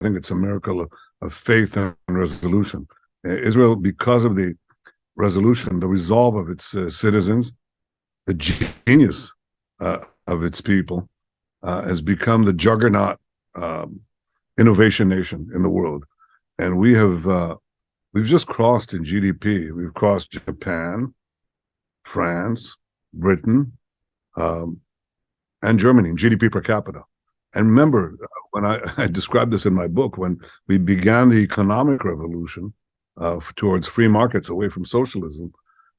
think it's a miracle of faith and resolution. Israel, because of the resolution, the resolve of its citizens, the genius of its people, has become the juggernaut innovation nation in the world. And we've just crossed in GDP. We've crossed Japan, France, Britain, and Germany in GDP per capita. And remember, when I described this in my book, when we began the economic revolution towards free markets away from socialism,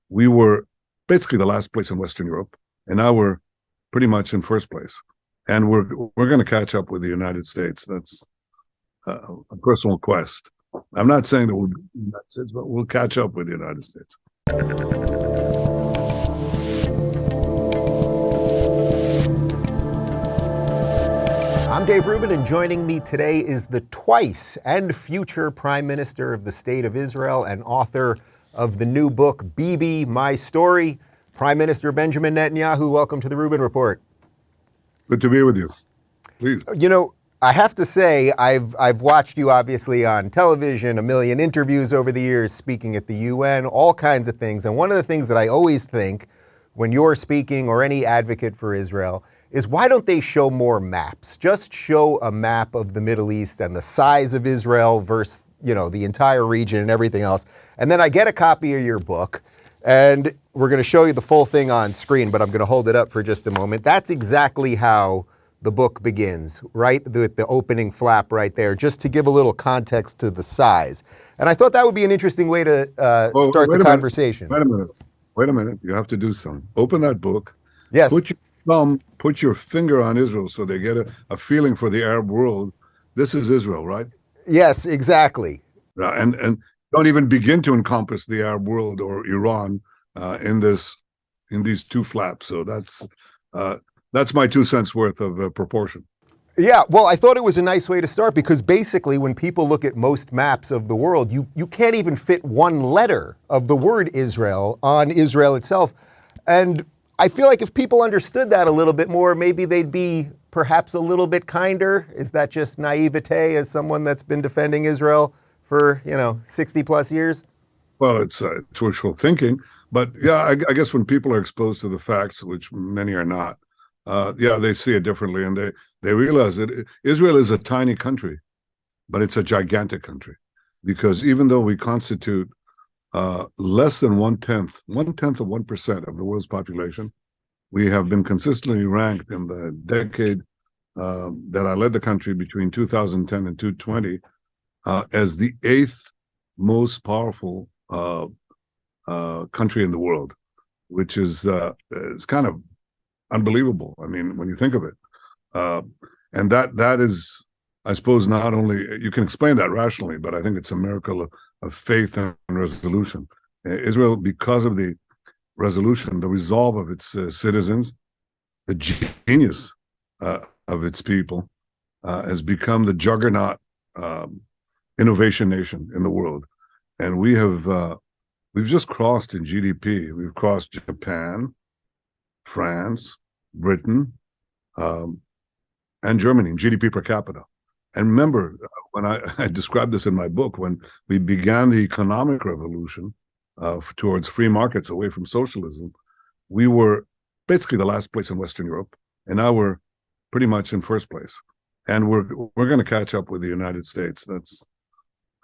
we were basically the last place in Western Europe, and now we're pretty much in first place. And we're going to catch up with the United States. That's a personal quest. I'm not saying that we'll be the United States, but we'll catch up with the United States. I'm Dave Rubin, and joining me today is the twice and future Prime Minister of the State of Israel and author of the new book, Bibi, My Story, Prime Minister Benjamin Netanyahu. Welcome to the Rubin Report. Good to be with you. Please. You know, I have to say, I've watched you obviously on television, a million interviews over the years, speaking at the UN, all kinds of things. And one of the things that I always think when you're speaking or any advocate for Israel is, why don't they show more maps? Just show a map of the Middle East and the size of Israel versus, you know, the entire region and everything else. And then I get a copy of your book, and we're going to show you the full thing on screen, but I'm going to hold it up for just a moment. That's exactly how the book begins, right? The opening flap right there, just to give a little context to the size. And I thought that would be an interesting way to start the conversation. Wait a minute. You have to do something. Open that book. Yes. Put your finger on Israel so they get a feeling for the Arab world. This is Israel, right? Yes, exactly. And don't even begin to encompass the Arab world or Iran in these two flaps. So that's my 2 cents worth of proportion. Yeah, well, I thought it was a nice way to start, because basically when people look at most maps of the world, you can't even fit one letter of the word Israel on Israel itself. And I feel like if people understood that a little bit more, maybe they'd be perhaps a little bit kinder. Is that just naivete as someone that's been defending Israel for, 60 plus years? Well, it's wishful thinking. But yeah, I guess when people are exposed to the facts, which many are not, they see it differently, and they realize that Israel is a tiny country, but it's a gigantic country, because even though we constitute less than one-tenth of 1% of the world's population, we have been consistently ranked in the decade that I led the country between 2010 and 2020 as the 8th most powerful country in the world, which is kind of unbelievable. I mean, when you think of it, and that is, I suppose, not only you can explain that rationally, but I think it's a miracle of faith and resolution. Israel, because of the resolution, the resolve of its citizens, the genius of its people, has become the juggernaut innovation nation in the world. And we've just crossed in GDP. We've crossed Japan, France, Britain, and Germany in GDP per capita. And remember, when I described this in my book, when we began the economic revolution towards free markets away from socialism, we were basically the last place in Western Europe, and now we're pretty much in first place. And we're going to catch up with the United States. That's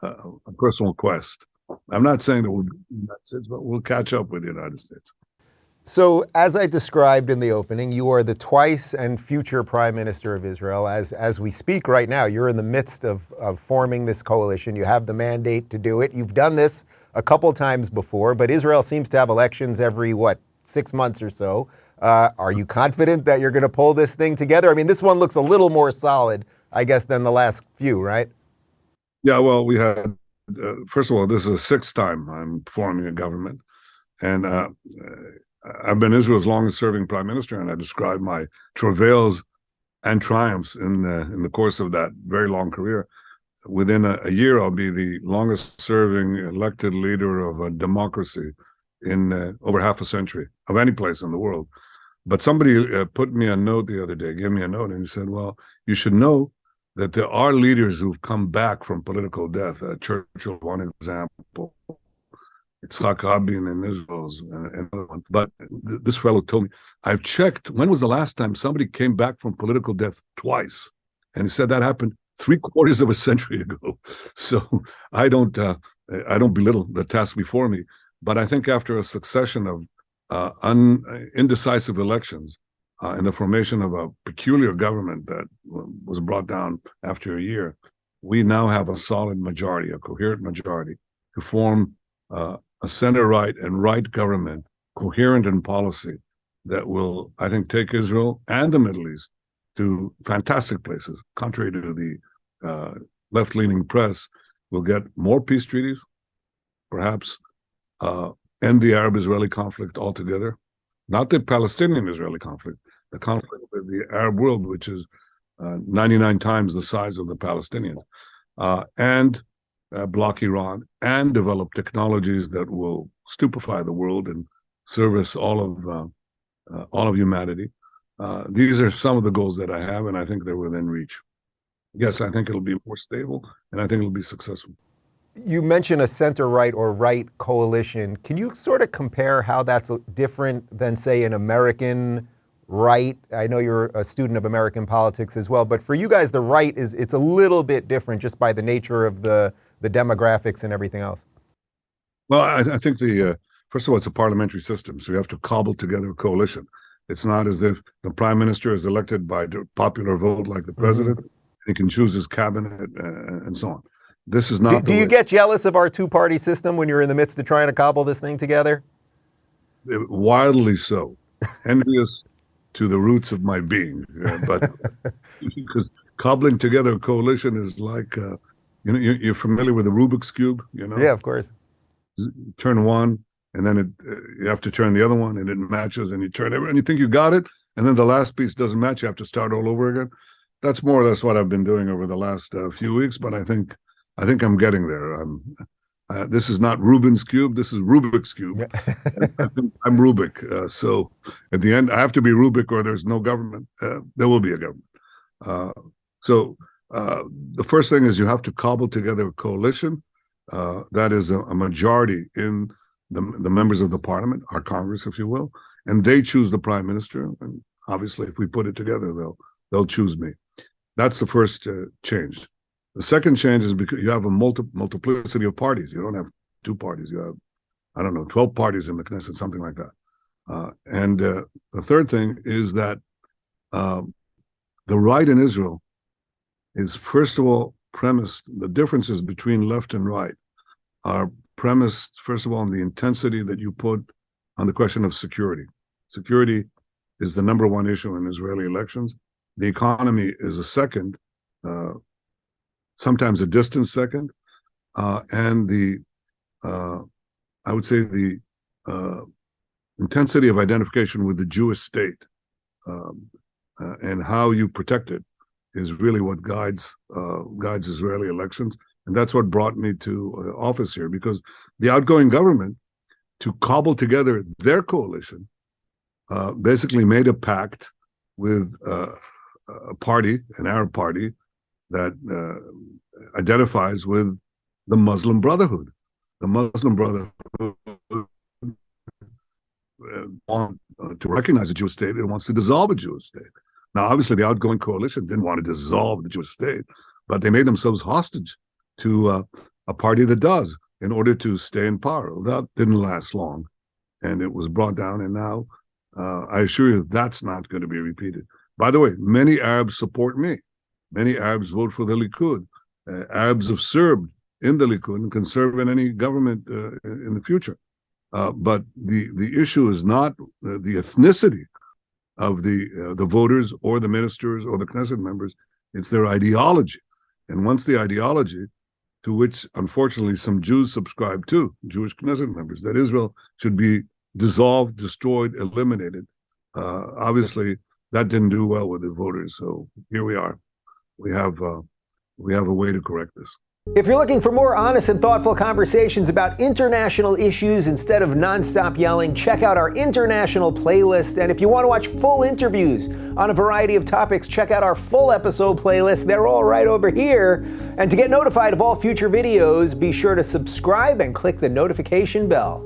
a personal quest. I'm not saying that we'll be the United States, but we'll catch up with the United States. So, as I described in the opening, you are the twice and future Prime Minister of Israel. As we speak right now, you're in the midst of forming this coalition. You have the mandate to do it. You've done this a couple times before, but Israel seems to have elections every, 6 months or so. Are you confident that you're going to pull this thing together? I mean, this one looks a little more solid, I guess, than the last few, right? Yeah, well, we had, first of all, this is the 6th time I'm forming a government. And I've been Israel's longest-serving prime minister, and I describe my travails and triumphs in the course of that very long career. Within a year, I'll be the longest-serving elected leader of a democracy in over half a century of any place in the world. But somebody put me a note the other day, gave me a note, and he said, well, you should know that there are leaders who've come back from political death. Churchill, one example. Yitzhak Rabin in Israel, and another one. But this fellow told me, I've checked, when was the last time somebody came back from political death twice? And he said that happened 3/4 of a century ago. So I don't belittle the task before me, but I think after a succession of indecisive elections and the formation of a peculiar government that was brought down after a year, we now have a solid majority, a coherent majority, to form a center-right and right government, coherent in policy, that will, I think, take Israel and the Middle East to fantastic places. Contrary to the left-leaning press, we'll get more peace treaties, perhaps end the Arab-Israeli conflict altogether, not the Palestinian-Israeli conflict, the conflict with the Arab world, which is 99 times the size of the Palestinians, and block Iran, and develop technologies that will stupefy the world and service all of humanity. These are some of the goals that I have, and I think they're within reach. Yes, I think it'll be more stable, and I think it'll be successful. You mentioned a center-right or right coalition. Can you sort of compare how that's different than, say, an American right? I know you're a student of American politics as well, but for you guys, the right it's a little bit different just by the nature of the demographics and everything else. Well, I think first of all, it's a parliamentary system, so you have to cobble together a coalition. It's not as if the prime minister is elected by popular vote like the president. He can choose his cabinet and so on. This is not. Do you get jealous of our two-party system when you're in the midst of trying to cobble this thing together? Wildly so. Envious to the roots of my being. But because cobbling together a coalition is like, you're familiar with the Rubik's Cube, Yeah, of course. You turn one, and then you have to turn the other one, and it matches, and you turn it, and you think you got it, and then the last piece doesn't match. You have to start all over again. That's more or less what I've been doing over the last few weeks, but I think I'm getting there. This is not Rubin's Cube. This is Rubik's Cube. I'm Rubik. So at the end, I have to be Rubik or there's no government. There will be a government. So the first thing is you have to cobble together a coalition that is a majority in the members of the parliament, our Congress, if you will, and they choose the prime minister. And obviously, if we put it together, they'll choose me. That's the first change. The second change is because you have a multiplicity of parties. You don't have two parties. You have, 12 parties in the Knesset, something like that. And the third thing is that the right in Israel is, first of all, premised, the differences between left and right are premised, first of all, on the intensity that you put on the question of security. Security is the number one issue in Israeli elections. The economy is a second, sometimes a distant second, and I would say the intensity of identification with the Jewish state and how you protect it is really what guides Israeli elections, and that's what brought me to office here. Because the outgoing government, to cobble together their coalition, basically made a pact with a party, an Arab party, that identifies with the Muslim Brotherhood. The Muslim Brotherhood want to recognize a Jewish state and wants to dissolve a Jewish state. Now, obviously, the outgoing coalition didn't want to dissolve the Jewish state, but they made themselves hostage to a party that does in order to stay in power. Well, that didn't last long, and it was brought down, and now I assure you that's not going to be repeated. By the way, many Arabs support me. Many Arabs vote for the Likud. Arabs have served in the Likud and can serve in any government in the future. But the issue is not the ethnicity of the voters or the ministers or the Knesset members. It's their ideology. And once the ideology, to which unfortunately some Jews subscribe to, Jewish Knesset members, that Israel should be dissolved, destroyed, eliminated, obviously that didn't do well with the voters. So here we are. We have a way to correct this. If you're looking for more honest and thoughtful conversations about international issues instead of nonstop yelling, check out our international playlist. And if you want to watch full interviews on a variety of topics, check out our full episode playlist. They're all right over here. And to get notified of all future videos, be sure to subscribe and click the notification bell.